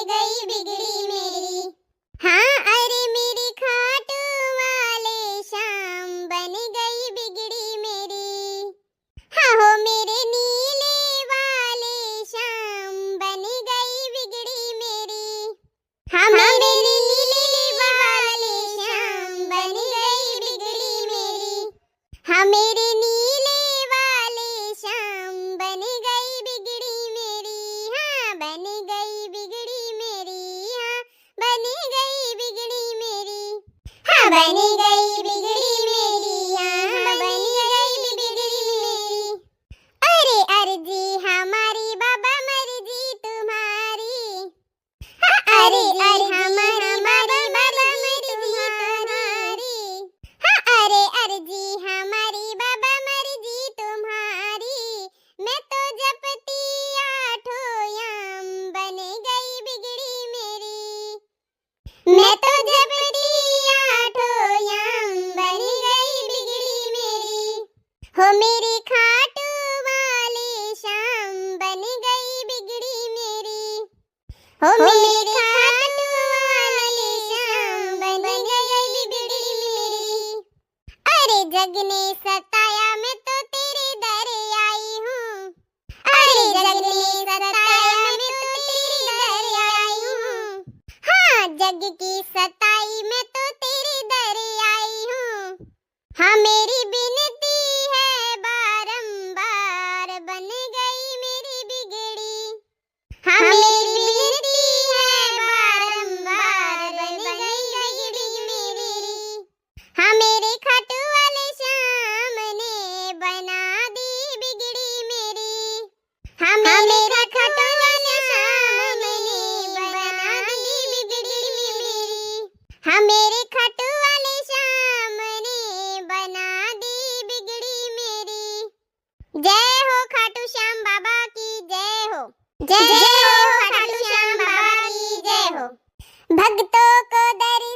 गई बिगड़ी मेरी। हाँ अरे मेरी खाटू वाले शाम बन गई बिगड़ी मेरी। हाँ हो मेरे नीले वाले शाम बन गई बिगड़ी मेरी। हाँ मेरे नीले वाले शाम बन गई बिगड़ी मेरी। हाँ मेरे नीले वाले शाम बन गई बिगड़ी मेरी। हाँ बन गई बिगड़ी मेरी। हाँ बन गई बिगड़ी मेरी। हाँ बन गई बिगड़ी मेरी। हाँ बन गई बिगड़ी मेरी। अरे अर्जी हमारी बाबा मर्जी तुम्हारी। हाँ अरे हमारी बाबा मर्जी तुम्हारी। हाँ अरे अर्जी हमारी बाबा मर्जी तुम्हारी। मैं तो जपती आठों याम बन गई बिगड़ी मेरी। मैं तो जपती आठों याम बन गई बिगड़ी मेरी। हो मेरी खाटू वाली शाम बन गई बिगड़ी मेरी। हो मेरी खाटू वाली शाम बन गई बिगड़ी मेरी। अरे जग ने सताया मैं तो तेरे दर आई हूँ। अरे जग ने सताया मैं तो तेरे दर आई हूँ। हाँ जग की सताई मैं तो तेरे दर आई हूँ। हाँ मेरी बिनती है बारंबार बन गई मेरी बिगड़ी। हाँ मेरी बिनती है बारंबार बन गई बिगड़ी मेरी। हाँ मेरे खाटू वाले शाम ने बना दी बिगड़ी मेरी। हाँ मेरे खाटू वाले शाम ने बना दी बिगड़ी मेरी। हाँ मेरे खाटू वाले शाम ने बना दी बिगड़ी मेरी। जय हो खाटू श्याम बाबा की जय हो। जय हो खाटू श्याम बाबा की जय हो। भक्तों को दर्शन